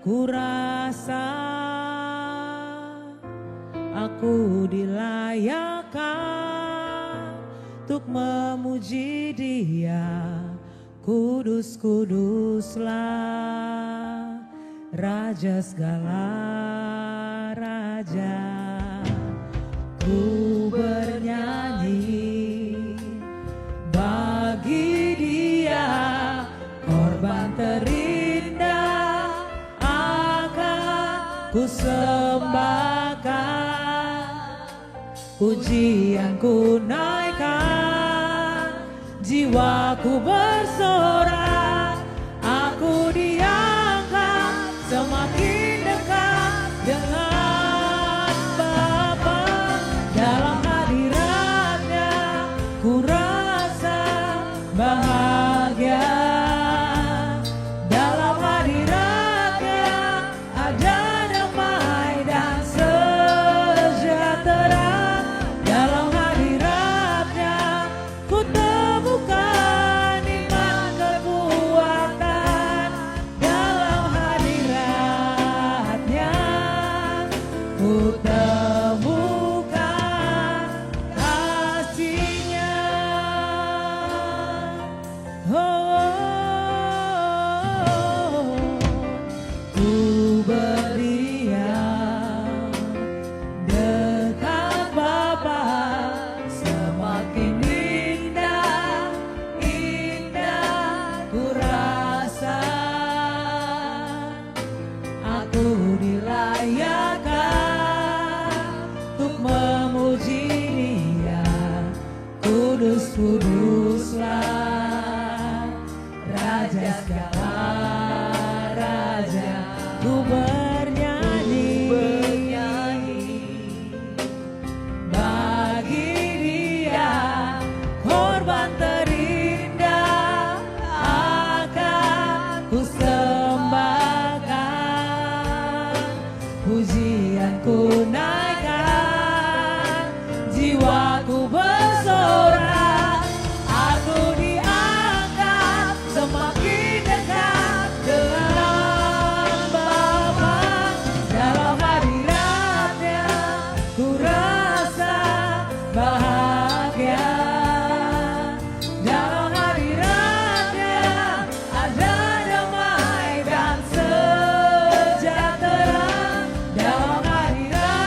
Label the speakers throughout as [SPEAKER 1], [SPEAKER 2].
[SPEAKER 1] Ku rasa aku dilayakkan untuk memuji Dia. Kudus, kuduslah Raja segala raja. Ku bernyanyi bagi Dia, korban terindah akan ku sembahkan. Pujian ku naikkan, jiwaku bersorak, aku diangkat semakin dekat dengan Bapa. Dalam hadiratnya ku rasa bahagia. Dalam hadiratnya ada damai dan sejahtera. Dalam hadiratnya ku temukan iman kekuatan. Dalam hadiratnya ku temukan kasih-Nya. Ku berdiam dekat Bapa, semakin indah, indah ku rasa. Aku dilayakkan untuk memuji Dia. Kudus, kuduslah Raja segala raja. Ku bernyanyi bagi Dia, korban terindah akan ku sembahkan. Pujian ku naikkan, jiwaku bersorak, aku diangkat semakin dekat dengan Bapa. Dalam hadiratnya ku rasa bahagia. Dalam hadiratnya ada damai dan sejahtera. Dalam hadiratnya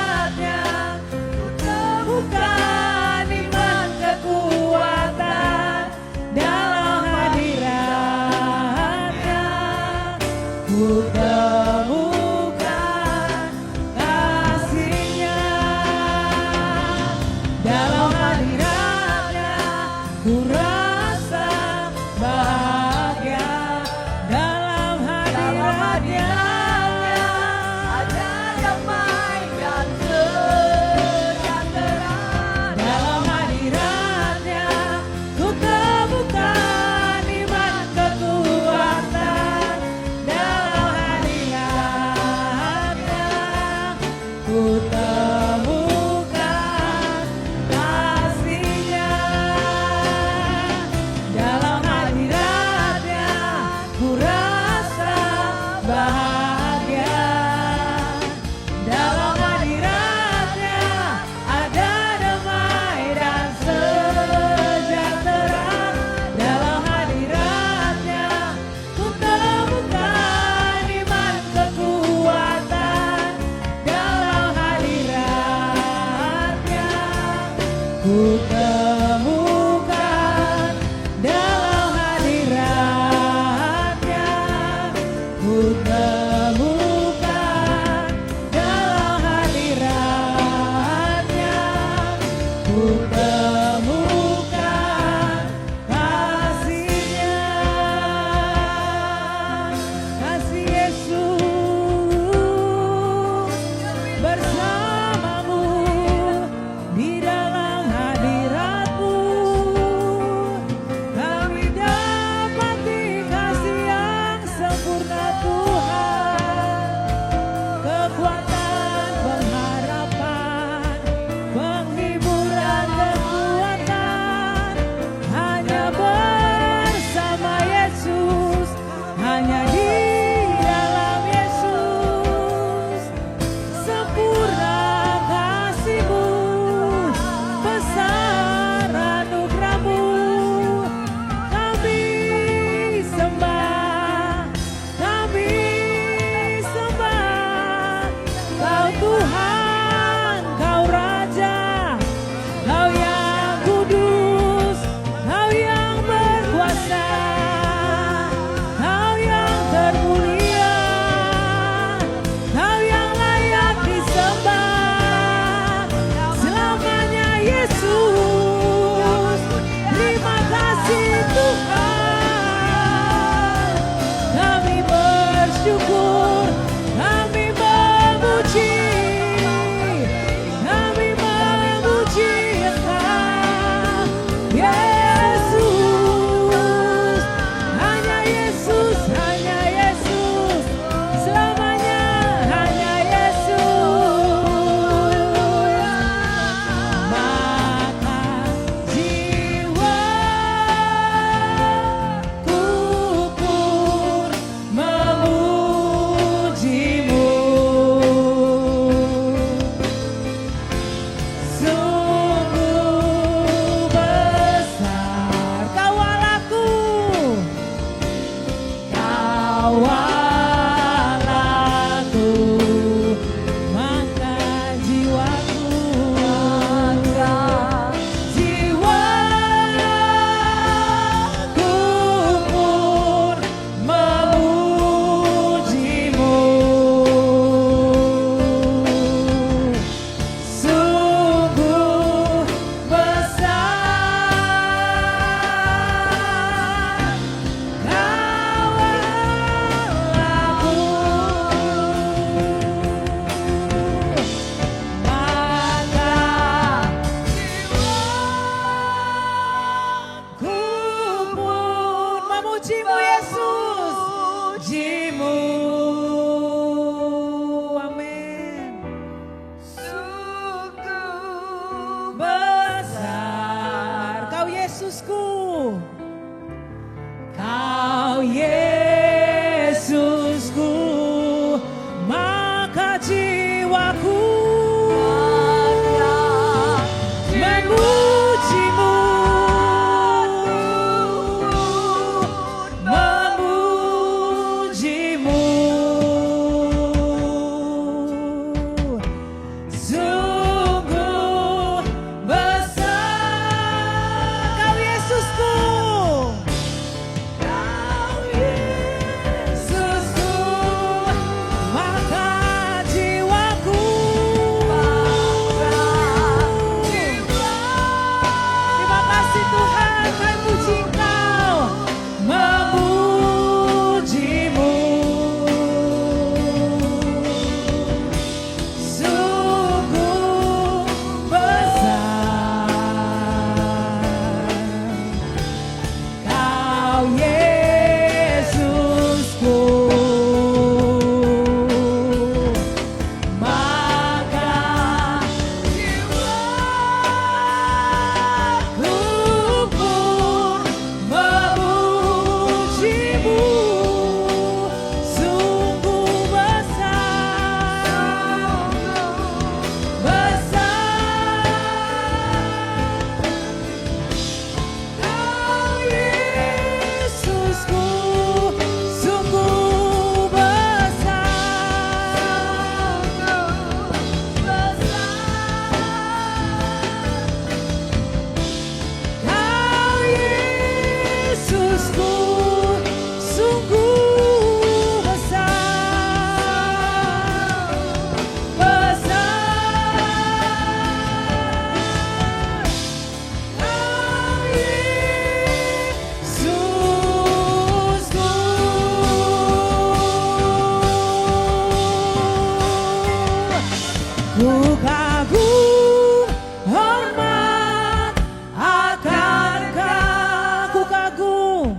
[SPEAKER 1] ku kagum hormat akan Engkau, ku kagum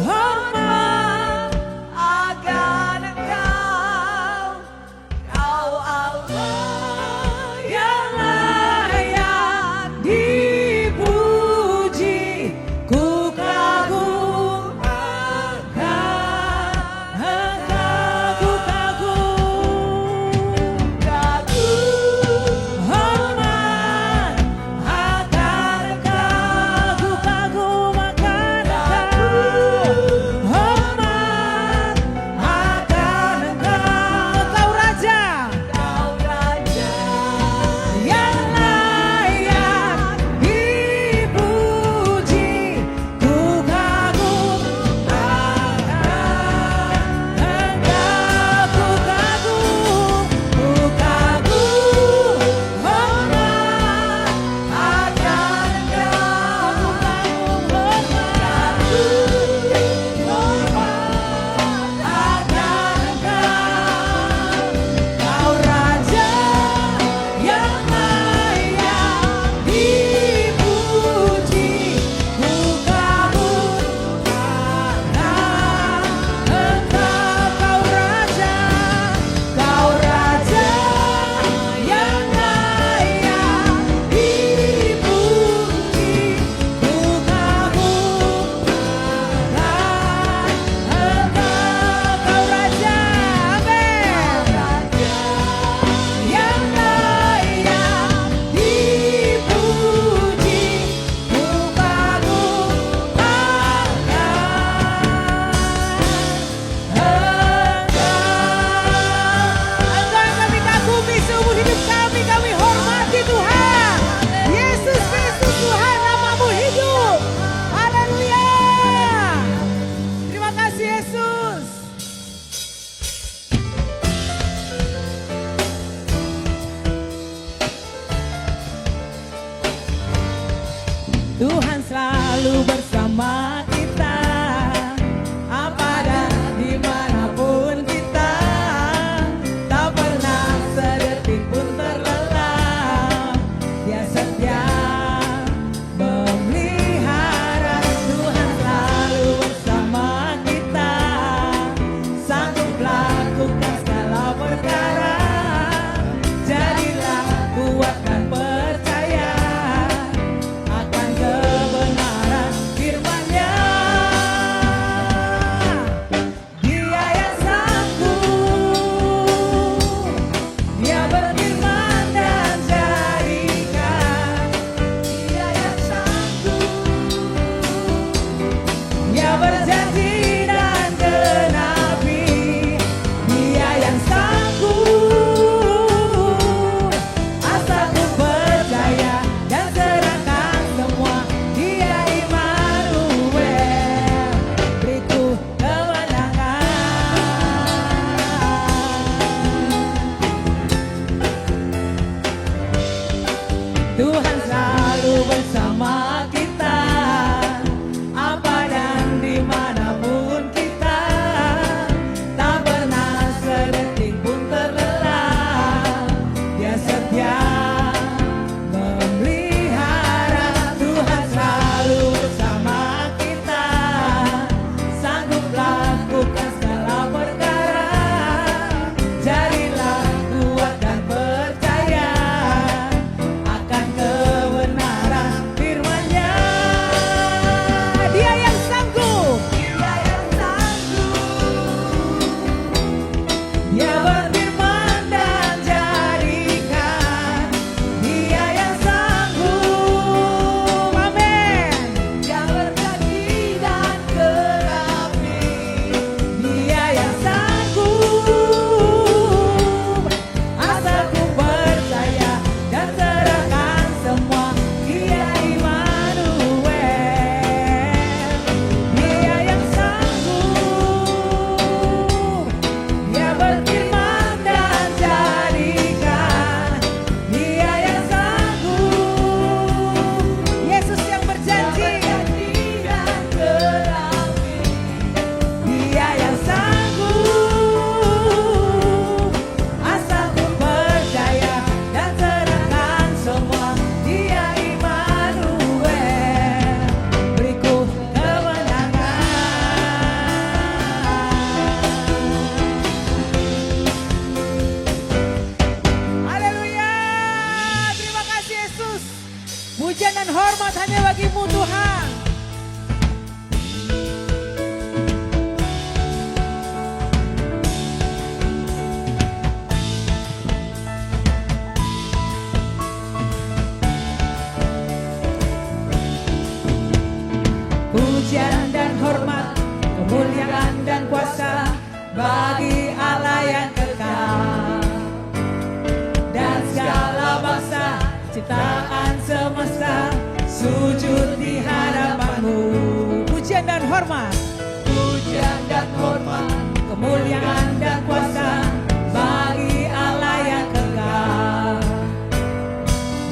[SPEAKER 1] hormat akan Engkau, Kau Allah yang layak dipuji. Ku kagum akan Engkau, ku kagum hormat akan Engkau, ku kagum akan Engkau, hormat akan Engkau. Kau Raja yang layak dipuji. Ku kagum akan Engkau, ku kagum hormat akan Engkau, ku kagum hormat akan Engkau. Kau Raja yang layak dipuji. Ku kagum akan Engkau, Kau Raja yang layak dipuji. Ku kagum akan Engkau, Kau Raja, amin. Yang layak dipuji. Ku kagum akan Engkau yang kami kagumi seumur hidup kami hormati Tuhan. Yesus Kristus Tuhan, namamu hidup. Haleluya. Terima kasih Yesus. Tuhan selalu bersama kita, apa dan dimanapun kita, tak pernah sedetik pun terlelap. Dia setia memelihara. Tuhan selalu bersama kita, sanggup lakukan segala perkara. Jadilah kuat dan percaya akan kebenaran firman-Nya. Dia yang sanggup, Dia berfirman dan jadikan. Dia yang sanggup, Dia berjanji dan genapi. Dia yang sanggup, asalku percaya dan serahkan semua. Dia Immanuel, beriku kemenangan. Tuhan selalu bersama kita, apa dan dimanapun kita, tak pernah sedetik pun terlelap. Dia setia memelihara. Tuhan selalu bersama kita, sanggup lakukan segala perkara. Jadilah kuat dan percaya akan kebenaran firman-Nya. Dia yang sanggup, Dia berfirman dan jadikan. Dia yang sanggup, amin. Dia berjanji dan genapi. Dia yang sanggup, asalku percaya dan serahkan semua. Dia Immanuel, Dia yang sanggup, Dia berfirman hormat,
[SPEAKER 2] pujian dan hormat,
[SPEAKER 1] kemuliaan dan kuasa bagi Allah yang kekal.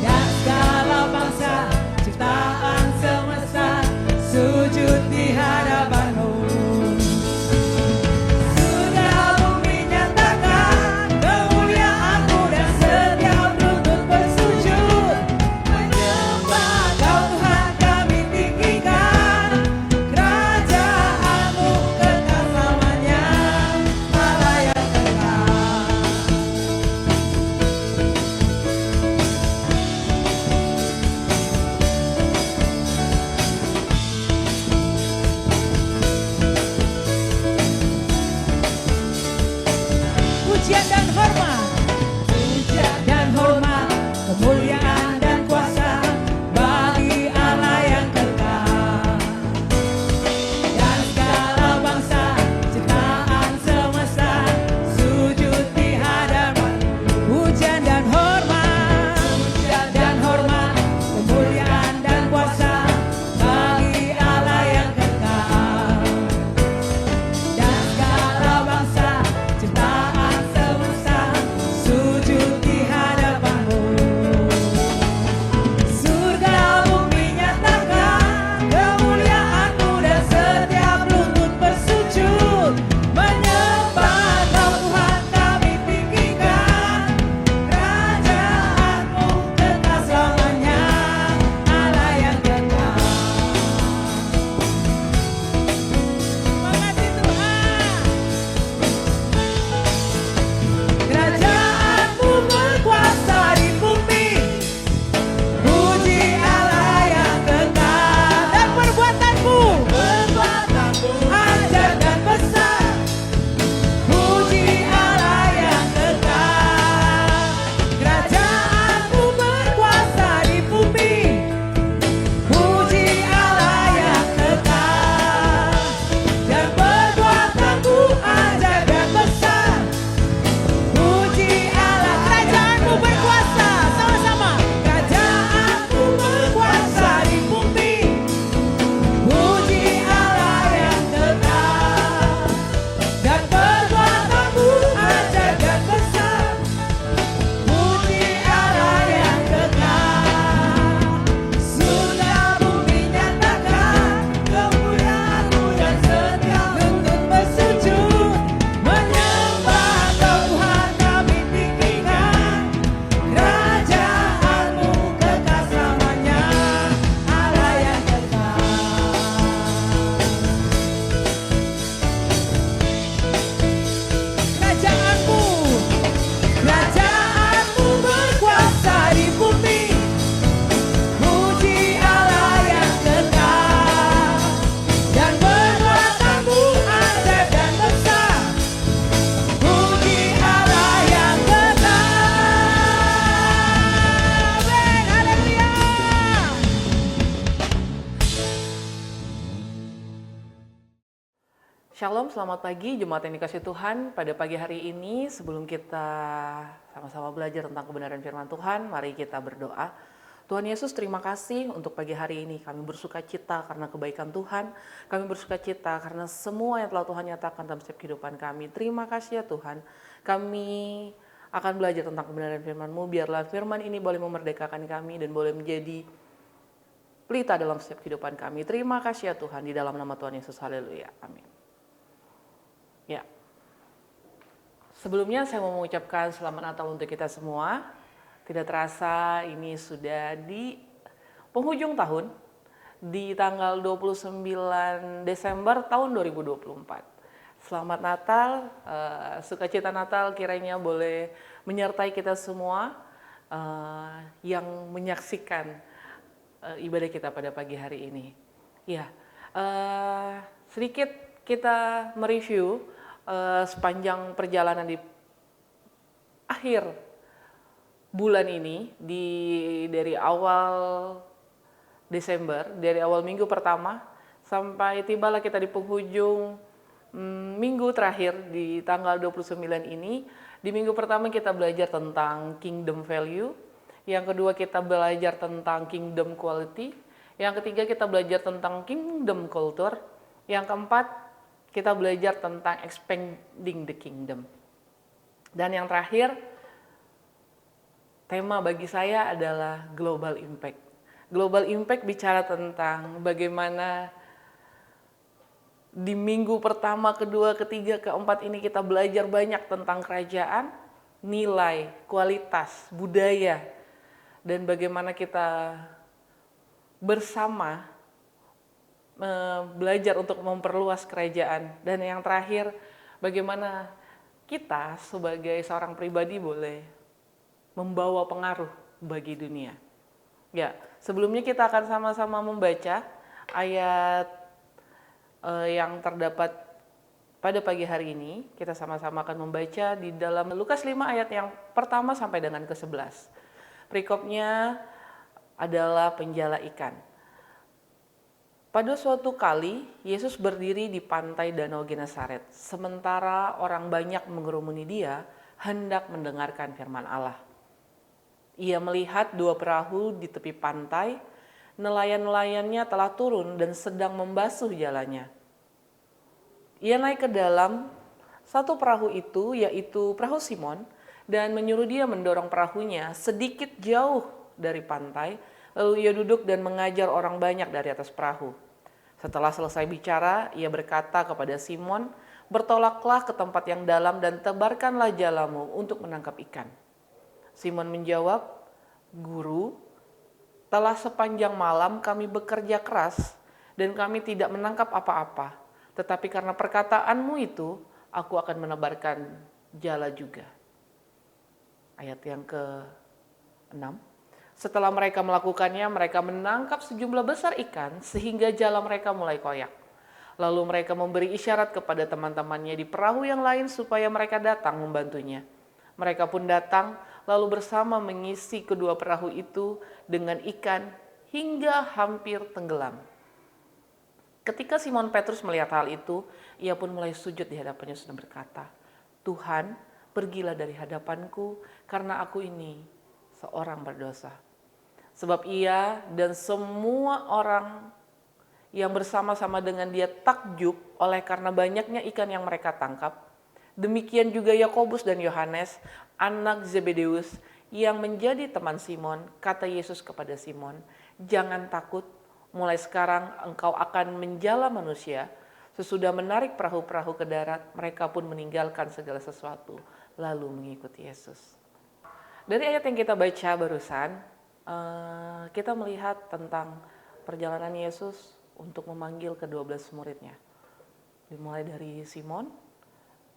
[SPEAKER 1] Dan segala bangsa ciptaan semesta sujud di hadapan-Mu. Surga bumi nyatakan kemuliaan-Mu dan setiap lutut bersujud menyembah Kau Tuhan, kami tinggikan kerajaan-Mu kekal selamanya, Allah yang kekal. Pujian dan hormat, pujian dan hormat, kemuliaan dan kuasa bagi Allah yang kekal. Dan segala bangsa ciptaan semesta sujud di hadapan. Pujian dan hormat, pujian dan hormat, kemuliaan dan kuasa bagi Allah yang kekal. Dan segala bangsa ciptaan semesta sujud di hadapan-Mu. Surga bumi nyatakan kemuliaan-Mu dan setiap lutut bersujud menyembah Kau Tuhan, kami tinggikan kerajaan-Mu kekal selamanya, Allah yang kekal. Terima kasih Tuhan. Kerajaan-Mu berkuasa di bumi, puji Allah yang kekal. Dan perbuatan-Mu ajaib dan besar, puji Allah yang kekal. Kerajaan-Mu berkuasa di bumi, puji Allah yang kekal. Dan perbuatan-Mu ajaib dan besar, puji Allah. Kerajaan-Mu berkuasa, sama-sama. Kerajaan-Mu berkuasa di bumi, puji Allah yang kekal. Dan perbuatan-Mu ajaib dan besar, puji Allah yang kekal. Surga bumi nyatakan kemuliaan-Mu dan setiap lutut bersujud menyembah Kau Tuhan, kami tinggikan kerajaan-Mu kekal selamanya, Allah yang kekal. Kerajaan-Mu, kerajaan-Mu berkuasa di bumi, puji Allah yang kekal. Dan perbuatan-Mu ajaib dan besar, puji Allah yang kekal. Amin, haleluya.
[SPEAKER 3] Shalom, selamat pagi jemaat yang dikasih Tuhan. Pada pagi hari ini sebelum kita sama-sama belajar tentang kebenaran firman Tuhan, mari kita berdoa. Tuhan Yesus, terima kasih untuk pagi hari ini. Kami bersuka cita karena kebaikan Tuhan. Kami bersuka cita karena semua yang telah Tuhan nyatakan dalam setiap kehidupan kami. Terima kasih ya Tuhan. Kami akan belajar tentang kebenaran firman-Mu. Biarlah firman ini boleh memerdekakan kami dan boleh menjadi pelita dalam setiap kehidupan kami. Terima kasih ya Tuhan, di dalam nama Tuhan Yesus. Haleluya. Amin. Ya, sebelumnya saya mau mengucapkan selamat Natal untuk kita semua. Tidak terasa ini sudah di penghujung tahun, di tanggal 29 Desember tahun 2024. Selamat Natal, sukacita Natal kiranya boleh menyertai kita semua yang menyaksikan ibadah kita pada pagi hari ini. Ya, sedikit kita mereview sepanjang perjalanan di akhir bulan ini, dari awal Desember, dari awal minggu pertama sampai tibalah kita di penghujung minggu terakhir di tanggal 29 ini. Di minggu pertama kita belajar tentang kingdom value, yang kedua kita belajar tentang kingdom quality, yang ketiga kita belajar tentang kingdom culture, Yang keempat, kita belajar tentang expanding the kingdom. Dan yang terakhir, tema bagi saya adalah global impact. Global impact bicara tentang bagaimana di minggu pertama, kedua, ketiga, keempat ini kita belajar banyak tentang kerajaan, nilai, kualitas, budaya, dan bagaimana kita bersama belajar untuk memperluas kerajaan. Dan yang terakhir, bagaimana kita sebagai seorang pribadi boleh membawa pengaruh bagi dunia. Ya, sebelumnya kita akan sama-sama membaca ayat yang terdapat pada pagi hari ini. Kita sama-sama akan membaca di dalam Lukas 5 ayat yang pertama sampai dengan ke-11. Perikopnya adalah penjala ikan. Pada suatu kali, Yesus berdiri di pantai Danau Genesaret. Sementara orang banyak mengerumuni dia, hendak mendengarkan firman Allah. Ia melihat 2 perahu di tepi pantai, nelayan-nelayannya telah turun dan sedang membasuh jalannya. Ia naik ke dalam satu perahu itu, yaitu perahu Simon, dan menyuruh dia mendorong perahunya sedikit jauh dari pantai, lalu ia duduk dan mengajar orang banyak dari atas perahu. Setelah selesai bicara, ia berkata kepada Simon, "Bertolaklah ke tempat yang dalam dan tebarkanlah jalamu untuk menangkap ikan." Simon menjawab, "Guru, telah sepanjang malam kami bekerja keras dan kami tidak menangkap apa-apa. Tetapi karena perkataanmu itu, aku akan menebarkan jala juga." Ayat yang ke-6. Setelah mereka melakukannya, mereka menangkap sejumlah besar ikan sehingga jala mereka mulai koyak. Lalu mereka memberi isyarat kepada teman-temannya di perahu yang lain supaya mereka datang membantunya. Mereka pun datang, lalu bersama mengisi kedua perahu itu dengan ikan hingga hampir tenggelam. Ketika Simon Petrus melihat hal itu, ia pun mulai sujud di hadapannya dan berkata, "Tuhan, pergilah dari hadapanku karena aku ini seorang berdosa." Sebab ia dan semua orang yang bersama-sama dengan dia takjub oleh karena banyaknya ikan yang mereka tangkap. Demikian juga Yakobus dan Yohanes, anak Zebedeus, yang menjadi teman Simon. Kata Yesus kepada Simon, "Jangan takut, mulai sekarang engkau akan menjala manusia." Sesudah menarik perahu-perahu ke darat, mereka pun meninggalkan segala sesuatu, lalu mengikuti Yesus. Dari ayat yang kita baca barusan, kita melihat tentang perjalanan Yesus untuk memanggil ke-12 muridnya. Dimulai dari Simon,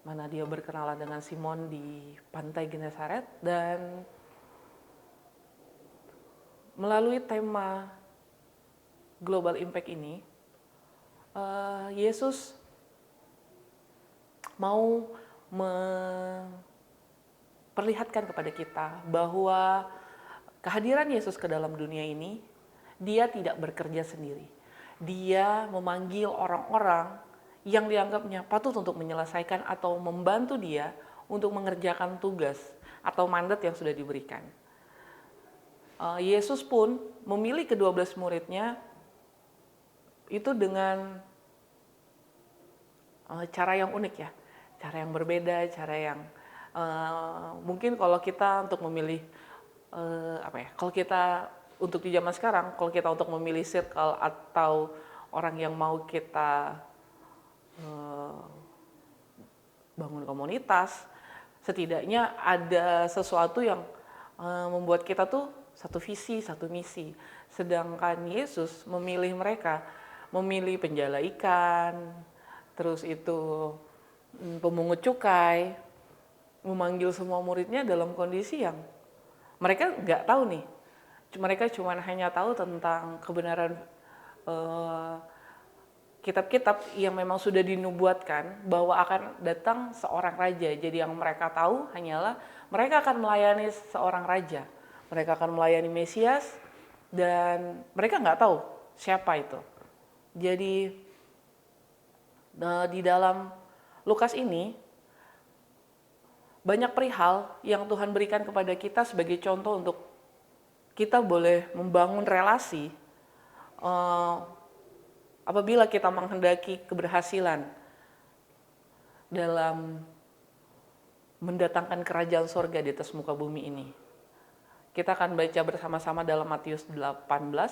[SPEAKER 3] mana dia berkenalan dengan Simon di pantai Genesaret, dan melalui tema Global Impact ini, Yesus mau memperlihatkan kepada kita bahwa kehadiran Yesus ke dalam dunia ini, dia tidak bekerja sendiri. Dia memanggil orang-orang yang dianggapnya patut untuk menyelesaikan atau membantu dia untuk mengerjakan tugas atau mandat yang sudah diberikan. Yesus pun memilih ke-12 muridnya itu dengan cara yang unik ya, cara yang berbeda, cara yang mungkin kalau kita untuk memilih kalau kita untuk di zaman sekarang, kalau kita untuk memilih circle atau orang yang mau kita bangun komunitas, setidaknya ada sesuatu yang membuat kita tuh satu visi, satu misi. Sedangkan Yesus memilih mereka, memilih penjala ikan, terus itu pemungut cukai, memanggil semua muridnya dalam kondisi yang mereka nggak tahu nih. Mereka cuma hanya tahu tentang kebenaran kitab-kitab yang memang sudah dinubuatkan bahwa akan datang seorang raja. Jadi yang mereka tahu hanyalah mereka akan melayani seorang raja. Mereka akan melayani Mesias dan mereka nggak tahu siapa itu. Jadi di dalam Lukas ini banyak perihal yang Tuhan berikan kepada kita sebagai contoh untuk kita boleh membangun relasi apabila kita menghendaki keberhasilan dalam mendatangkan kerajaan sorga di atas muka bumi ini. Kita akan baca bersama-sama dalam Matius 18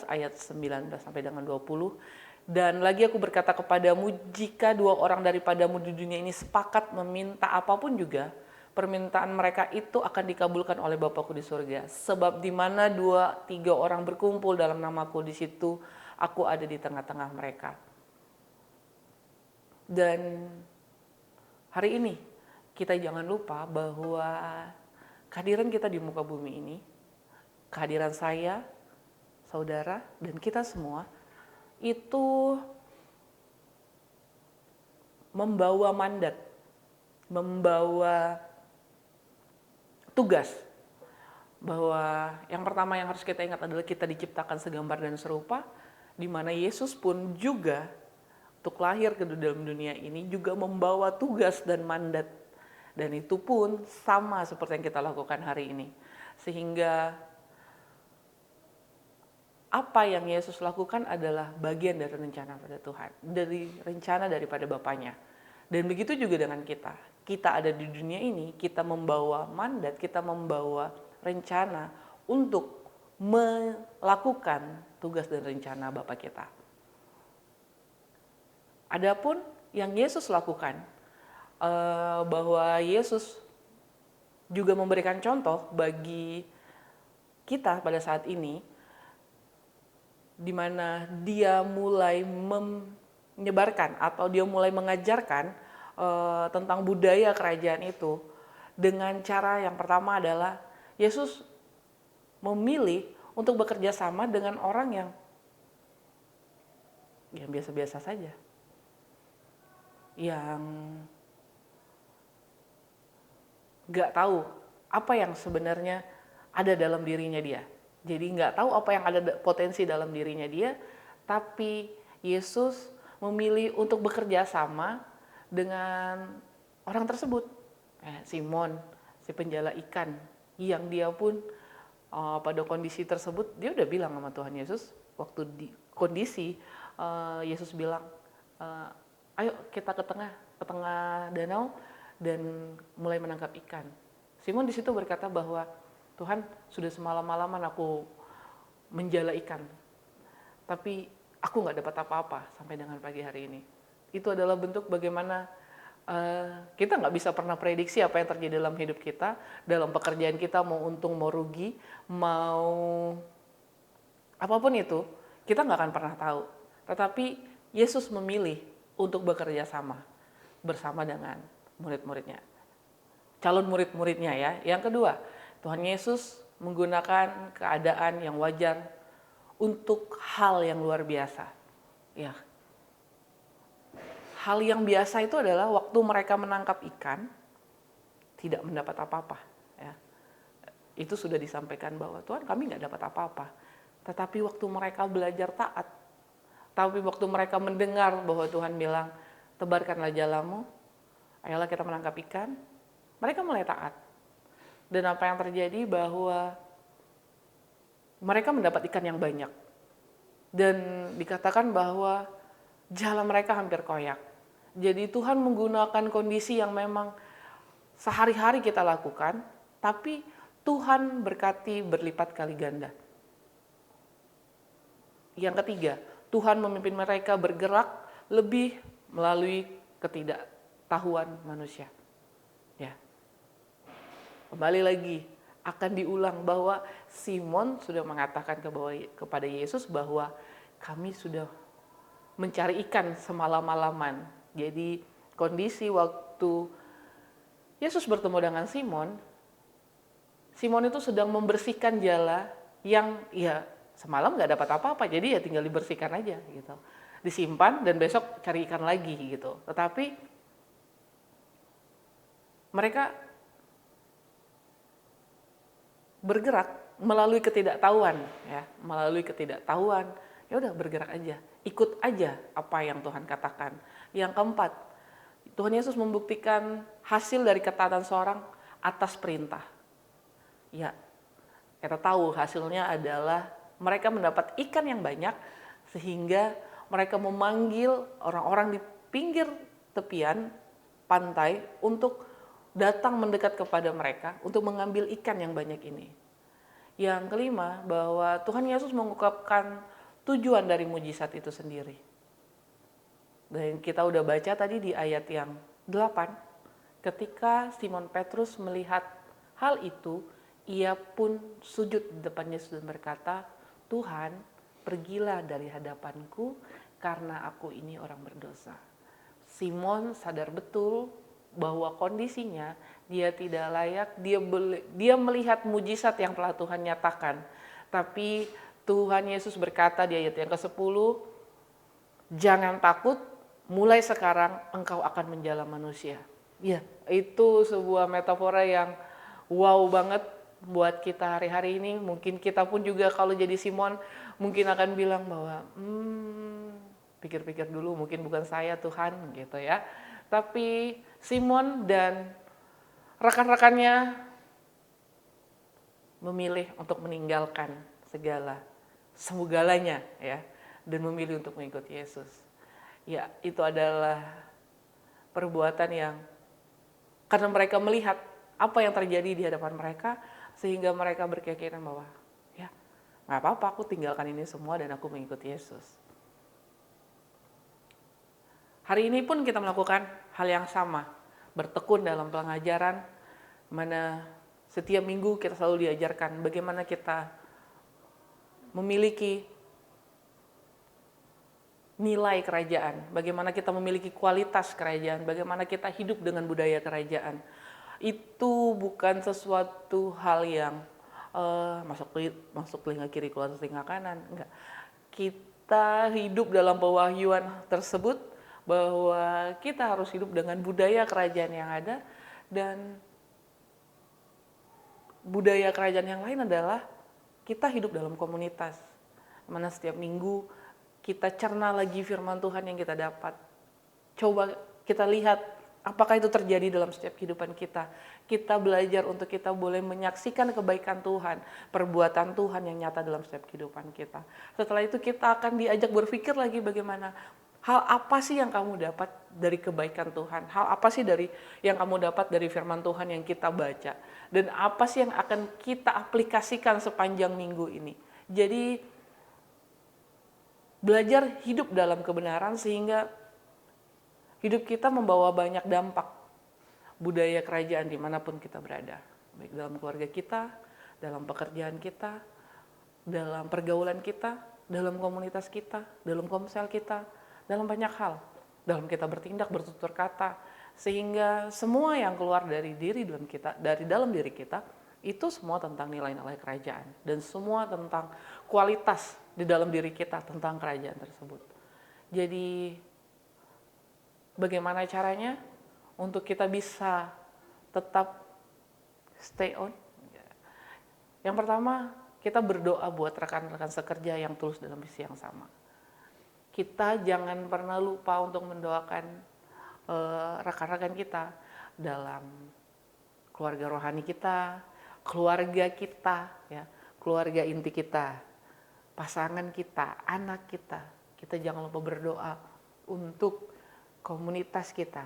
[SPEAKER 3] ayat 19 sampai dengan 20. Dan lagi aku berkata kepadamu, jika 2 orang daripadamu di dunia ini sepakat meminta apapun juga, permintaan mereka itu akan dikabulkan oleh Bapakku di surga. Sebab di mana 2-3 orang berkumpul dalam namaku, di situ aku ada di tengah-tengah mereka. Dan hari ini kita jangan lupa bahwa kehadiran kita di muka bumi ini, kehadiran saya, saudara, dan kita semua itu membawa mandat, membawa tugas. Bahwa yang pertama yang harus kita ingat adalah kita diciptakan segambar dan serupa, di mana Yesus pun juga untuk lahir ke dalam dunia ini juga membawa tugas dan mandat. Dan itu pun sama seperti yang kita lakukan hari ini. Sehingga apa yang Yesus lakukan adalah bagian dari rencana pada Tuhan, dari rencana daripada Bapaknya. Dan begitu juga dengan kita. Kita ada di dunia ini, kita membawa mandat, kita membawa rencana untuk melakukan tugas dan rencana Bapa kita. Adapun yang Yesus lakukan, bahwa Yesus juga memberikan contoh bagi kita pada saat ini, di mana dia mulai menyebarkan atau dia mulai mengajarkan tentang budaya kerajaan itu dengan cara yang pertama adalah Yesus memilih untuk bekerja sama dengan orang yang biasa-biasa saja, yang nggak tahu apa yang sebenarnya ada dalam dirinya dia. Jadi nggak tahu apa yang ada potensi dalam dirinya dia, tapi Yesus memilih untuk bekerja sama dengan orang tersebut. Simon, si penjala ikan, yang dia pun pada kondisi tersebut, dia udah bilang sama Tuhan Yesus, waktu di kondisi Yesus bilang, ayo kita ke tengah danau dan mulai menangkap ikan. Simon di situ berkata bahwa Tuhan, sudah semalam-malaman aku menjala ikan, tapi aku nggak dapat apa-apa sampai dengan pagi hari ini. Itu adalah bentuk bagaimana kita nggak bisa pernah prediksi apa yang terjadi dalam hidup kita, dalam pekerjaan kita, mau untung, mau rugi, mau apapun itu, kita nggak akan pernah tahu. Tetapi Yesus memilih untuk bekerja sama bersama dengan murid-muridnya, calon murid-muridnya ya. Yang kedua, Tuhan Yesus menggunakan keadaan yang wajar untuk hal yang luar biasa. Ya. Hal yang biasa itu adalah waktu mereka menangkap ikan tidak mendapat apa-apa. Ya. Itu sudah disampaikan bahwa Tuhan, kami nggak dapat apa-apa. Tetapi waktu mereka belajar taat, tapi waktu mereka mendengar bahwa Tuhan bilang, tebarkanlah jalamu, ayolah kita menangkap ikan, mereka mulai taat. Dan apa yang terjadi bahwa mereka mendapat ikan yang banyak. Dan dikatakan bahwa jala mereka hampir koyak. Jadi Tuhan menggunakan kondisi yang memang sehari-hari kita lakukan, tapi Tuhan berkati berlipat kali ganda. Yang ketiga, Tuhan memimpin mereka bergerak lebih melalui ketidaktahuan manusia. Ya. Kembali lagi akan diulang bahwa Simon sudah mengatakan kepada Yesus bahwa kami sudah mencari ikan semalam-malaman. Jadi kondisi waktu Yesus bertemu dengan Simon, Simon itu sedang membersihkan jala yang ya semalam nggak dapat apa-apa, jadi ya tinggal dibersihkan aja gitu. Disimpan dan besok cari ikan lagi gitu. Tetapi mereka bergerak melalui ketidaktahuan, ya, melalui ketidaktahuan. Ya udah bergerak aja, ikut aja apa yang Tuhan katakan. Yang keempat, Tuhan Yesus membuktikan hasil dari ketaatan seorang atas perintah. Ya, kita tahu hasilnya adalah mereka mendapat ikan yang banyak sehingga mereka memanggil orang-orang di pinggir tepian pantai untuk datang mendekat kepada mereka untuk mengambil ikan yang banyak ini. Yang kelima, bahwa Tuhan Yesus mengungkapkan tujuan dari mujizat itu sendiri. Dan kita udah baca tadi di ayat yang 8, ketika Simon Petrus melihat hal itu, ia pun sujud di depan Yesus dan berkata, "Tuhan, pergilah dari hadapanku karena aku ini orang berdosa." Simon sadar betul bahwa kondisinya dia tidak layak, dia melihat mujizat yang telah Tuhan nyatakan. Tapi Tuhan Yesus berkata di ayat yang ke-10, "Jangan takut, mulai sekarang engkau akan menjala manusia." Ya, itu sebuah metafora yang wow banget buat kita hari-hari ini. Mungkin kita pun juga kalau jadi Simon mungkin akan bilang bahwa pikir-pikir dulu, mungkin bukan saya Tuhan gitu ya. Tapi Simon dan rekan-rekannya memilih untuk meninggalkan segalanya ya, dan memilih untuk mengikut Yesus. Ya, itu adalah perbuatan yang karena mereka melihat apa yang terjadi di hadapan mereka, sehingga mereka berkeyakinan bahwa ya nggak apa-apa, aku tinggalkan ini semua dan aku mengikut Yesus. Hari ini pun kita melakukan hal yang sama, bertekun dalam pengajaran, mana setiap minggu kita selalu diajarkan bagaimana kita memiliki nilai kerajaan, bagaimana kita memiliki kualitas kerajaan, bagaimana kita hidup dengan budaya kerajaan. Itu bukan sesuatu hal yang masuk telinga kiri, keluar telinga kanan, enggak. Kita hidup dalam pewahyuan tersebut, bahwa kita harus hidup dengan budaya kerajaan yang ada, dan budaya kerajaan yang lain adalah kita hidup dalam komunitas, mana setiap minggu kita cerna lagi firman Tuhan yang kita dapat. Coba kita lihat apakah itu terjadi dalam setiap kehidupan kita. Kita belajar untuk kita boleh menyaksikan kebaikan Tuhan, perbuatan Tuhan yang nyata dalam setiap kehidupan kita. Setelah itu kita akan diajak berpikir lagi bagaimana, hal apa sih yang kamu dapat dari kebaikan Tuhan? Hal apa sih yang kamu dapat dari firman Tuhan yang kita baca? Dan apa sih yang akan kita aplikasikan sepanjang minggu ini? Jadi belajar hidup dalam kebenaran sehingga hidup kita membawa banyak dampak budaya kerajaan dimanapun kita berada. Baik dalam keluarga kita, dalam pekerjaan kita, dalam pergaulan kita, dalam komunitas kita, dalam komsel kita, dalam banyak hal, dalam kita bertindak, bertutur kata, sehingga semua yang keluar dari dalam diri kita, itu semua tentang nilai-nilai kerajaan, dan semua tentang kualitas di dalam diri kita tentang kerajaan tersebut. Jadi, bagaimana caranya untuk kita bisa tetap stay on? Yang pertama, kita berdoa buat rekan-rekan sekerja yang tulus dalam misi yang sama. Kita jangan pernah lupa untuk mendoakan rekan-rekan kita dalam keluarga rohani kita, keluarga kita, ya, keluarga inti kita, pasangan kita, anak kita. Kita jangan lupa berdoa untuk komunitas kita,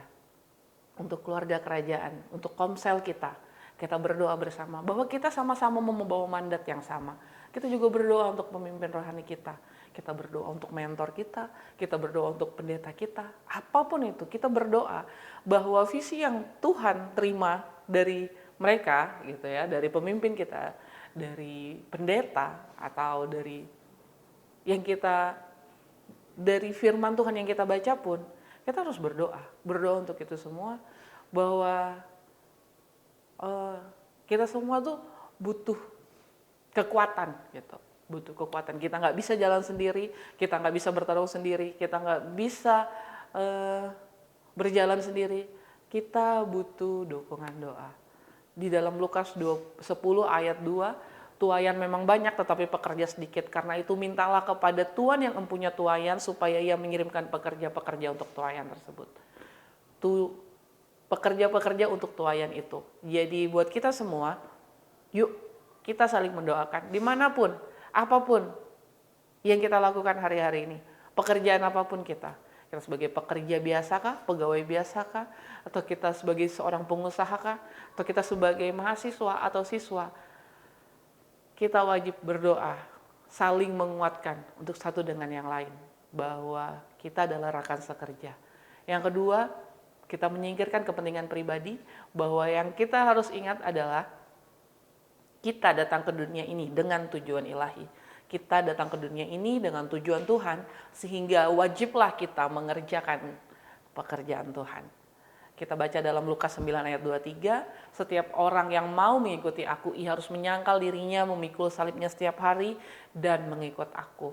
[SPEAKER 3] untuk keluarga kerajaan, untuk komsel kita. Kita berdoa bersama bahwa kita sama-sama membawa mandat yang sama. Kita juga berdoa untuk pemimpin rohani kita. Kita berdoa untuk mentor kita berdoa untuk pendeta kita. Apapun itu, kita berdoa bahwa visi yang Tuhan terima dari mereka, gitu ya, dari pemimpin kita, dari pendeta, atau dari firman Tuhan yang kita baca pun, kita harus berdoa untuk itu semua, bahwa kita semua tuh butuh kekuatan gitu. Butuh kekuatan. Kita nggak bisa jalan sendiri, kita nggak bisa bertarung sendiri, kita nggak bisa berjalan sendiri. Kita butuh dukungan doa. Di dalam Lukas 10 ayat 2, tuaian memang banyak tetapi pekerja sedikit. Karena itu mintalah kepada Tuhan yang empunya tuaian supaya ia mengirimkan pekerja-pekerja untuk tuaian tersebut. Pekerja-pekerja untuk tuaian itu. Jadi buat kita semua, yuk kita saling mendoakan dimanapun, apapun yang kita lakukan hari-hari ini. pekerjaan apapun kita sebagai pekerja biasa kah, pegawai biasa kah, atau kita sebagai seorang pengusaha kah, atau kita sebagai mahasiswa atau siswa, kita wajib berdoa, saling menguatkan untuk satu dengan yang lain, bahwa kita adalah rekan sekerja. Yang kedua, kita menyingkirkan kepentingan pribadi, bahwa yang kita harus ingat adalah kita datang ke dunia ini dengan tujuan ilahi. Kita datang ke dunia ini dengan tujuan Tuhan, sehingga wajiblah kita mengerjakan pekerjaan Tuhan. Kita baca dalam Lukas 9 ayat 23, setiap orang yang mau mengikuti aku, ia harus menyangkal dirinya, memikul salibnya setiap hari, dan mengikut aku.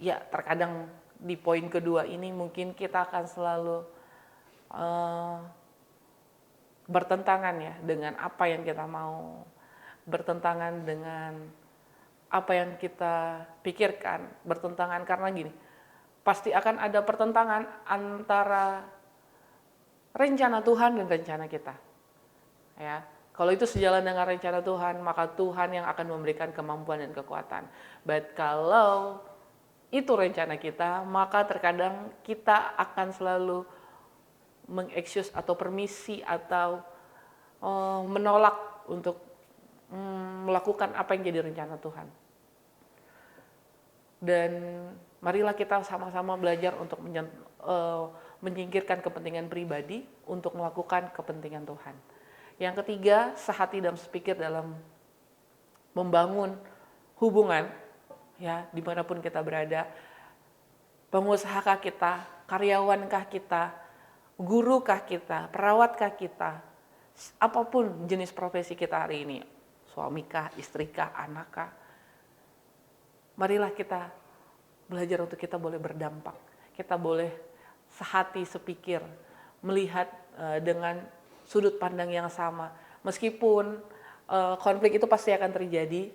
[SPEAKER 3] Ya, terkadang di poin kedua ini mungkin kita akan selalu bertentangan ya dengan apa yang kita mau, bertentangan dengan apa yang kita pikirkan, bertentangan karena gini, pasti akan ada pertentangan antara rencana Tuhan dan rencana kita. Ya, kalau itu sejalan dengan rencana Tuhan, maka Tuhan yang akan memberikan kemampuan dan kekuatan. But kalau itu rencana kita, maka terkadang kita akan selalu mengexcuse atau permisi atau menolak untuk melakukan apa yang jadi rencana Tuhan. Dan marilah kita sama-sama belajar untuk menyingkirkan kepentingan pribadi untuk melakukan kepentingan Tuhan. Yang ketiga, sehati dan sepikir dalam membangun hubungan, ya, dimanapun kita berada. Pengusahakah kita, karyawankah kita, gurukah kita, perawatkah kita, apapun jenis profesi kita hari ini, suamikah, istrikah, anakkah, marilah kita belajar untuk kita boleh berdampak, kita boleh sehati sepikir, melihat dengan sudut pandang yang sama. Meskipun konflik itu pasti akan terjadi,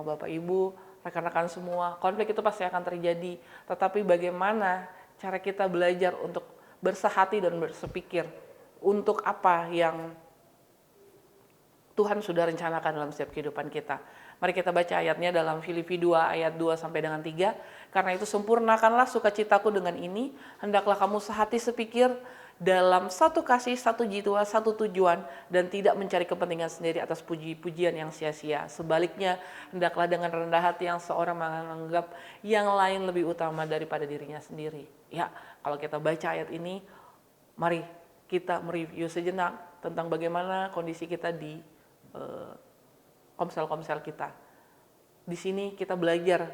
[SPEAKER 3] Bapak Ibu, rekan-rekan semua, konflik itu pasti akan terjadi. Tetapi bagaimana cara kita belajar untuk bersehati dan bersepikir untuk apa yang Tuhan sudah rencanakan dalam setiap kehidupan kita. Mari kita baca ayatnya dalam Filipi 2 ayat 2 sampai dengan 3. Karena itu sempurnakanlah sukacitaku dengan ini, hendaklah kamu sehati sepikir dalam satu kasih, satu jiwa, satu tujuan, dan tidak mencari kepentingan sendiri atas puji-pujian yang sia-sia. Sebaliknya, hendaklah dengan rendah hati yang seorang menganggap yang lain lebih utama daripada dirinya sendiri. Ya, kalau kita baca ayat ini, mari kita mereview sejenak tentang bagaimana kondisi kita di komsel-komsel kita. Di sini kita belajar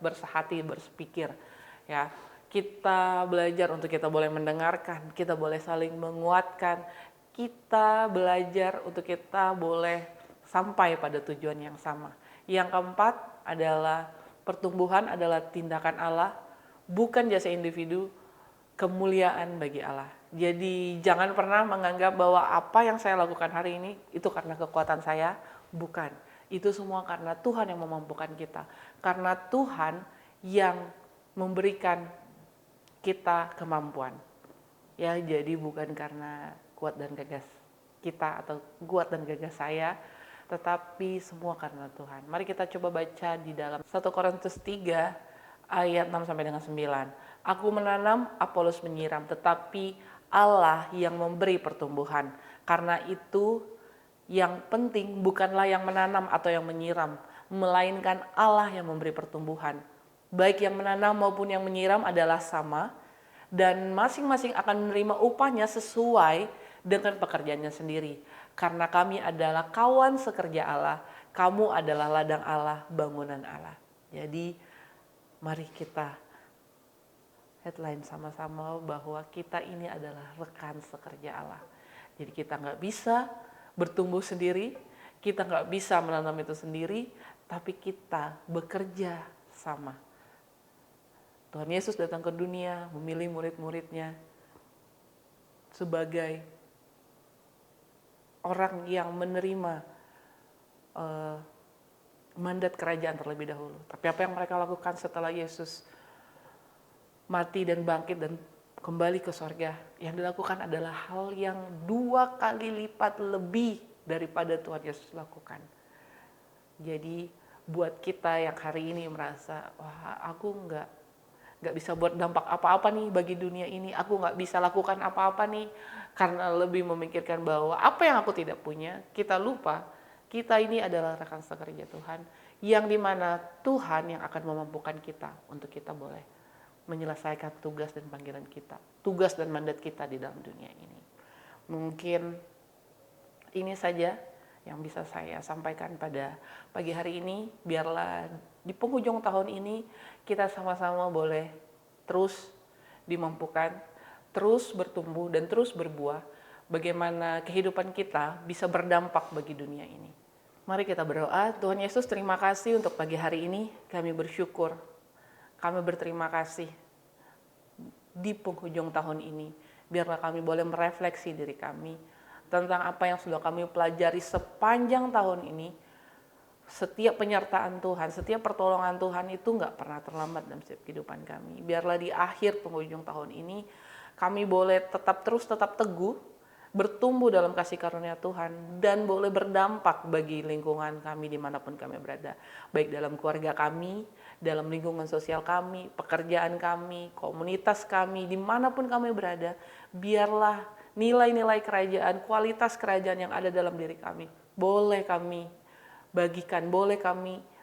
[SPEAKER 3] bersehati, berpikir, ya. Kita belajar untuk kita boleh mendengarkan, kita boleh saling menguatkan, kita belajar untuk kita boleh sampai pada tujuan yang sama. Yang keempat adalah pertumbuhan adalah tindakan Allah, bukan jasa individu, kemuliaan bagi Allah. Jadi jangan pernah menganggap bahwa apa yang saya lakukan hari ini itu karena kekuatan saya, bukan. Itu semua karena Tuhan yang memampukan kita. Karena Tuhan yang memberikan kita kemampuan. Ya, jadi bukan karena kuat dan gagah kita atau kuat dan gagah saya, tetapi semua karena Tuhan. Mari kita coba baca di dalam 1 Korintus 3 ayat 6 sampai dengan 9. Aku menanam, Apolos menyiram, tetapi Allah yang memberi pertumbuhan. Karena itu yang penting bukanlah yang menanam atau yang menyiram, melainkan Allah yang memberi pertumbuhan. Baik yang menanam maupun yang menyiram adalah sama, dan masing-masing akan menerima upahnya sesuai dengan pekerjaannya sendiri. Karena kami adalah kawan sekerja Allah, kamu adalah ladang Allah, bangunan Allah. Jadi mari kita headline sama-sama bahwa kita ini adalah rekan sekerja Allah. Jadi kita nggak bisa bertumbuh sendiri, kita nggak bisa menanam itu sendiri, tapi kita bekerja sama. Tuhan Yesus datang ke dunia, memilih murid-muridnya sebagai orang yang menerima mandat kerajaan terlebih dahulu. Tapi apa yang mereka lakukan setelah Yesus mati dan bangkit dan kembali ke sorga, yang dilakukan adalah hal yang 2 kali lipat lebih daripada Tuhan Yesus lakukan. Jadi buat kita yang hari ini merasa, wah aku nggak bisa buat dampak apa-apa nih bagi dunia ini, aku nggak bisa lakukan apa-apa nih, karena lebih memikirkan bahwa apa yang aku tidak punya, kita lupa kita ini adalah rekan sekerja Tuhan, yang dimana Tuhan yang akan memampukan kita untuk kita boleh menyelesaikan tugas dan panggilan kita, tugas dan mandat kita di dalam dunia ini. Mungkin ini saja yang bisa saya sampaikan pada pagi hari ini. Biarlah di penghujung tahun ini kita sama-sama boleh terus dimampukan, terus bertumbuh dan terus berbuah. Bagaimana kehidupan kita bisa berdampak bagi dunia ini. Mari kita berdoa. Tuhan Yesus, terima kasih untuk pagi hari ini. Kami bersyukur, kami berterima kasih di penghujung tahun ini. Biarlah kami boleh merefleksi diri kami tentang apa yang sudah kami pelajari sepanjang tahun ini. Setiap penyertaan Tuhan, setiap pertolongan Tuhan itu nggak pernah terlambat dalam setiap kehidupan kami. Biarlah di akhir penghujung tahun ini kami boleh tetap teguh, bertumbuh dalam kasih karunia Tuhan, dan boleh berdampak bagi lingkungan kami dimanapun kami berada. Baik dalam keluarga kami, dalam lingkungan sosial kami, pekerjaan kami, komunitas kami, dimanapun kami berada. Biarlah nilai-nilai kerajaan, kualitas kerajaan yang ada dalam diri kami, boleh kami bagikan,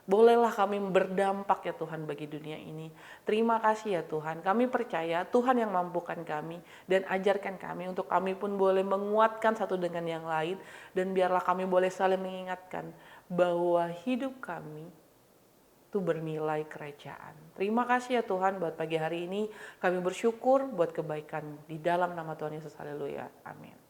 [SPEAKER 3] bolehlah kami berdampak ya Tuhan bagi dunia ini. Terima kasih ya Tuhan, kami percaya Tuhan yang mampukan kami dan ajarkan kami untuk kami pun boleh menguatkan satu dengan yang lain, dan biarlah kami boleh saling mengingatkan bahwa hidup kami itu bernilai kerajaan. Terima kasih ya Tuhan buat pagi hari ini, kami bersyukur buat kebaikan di dalam nama Tuhan Yesus, haleluya, amin.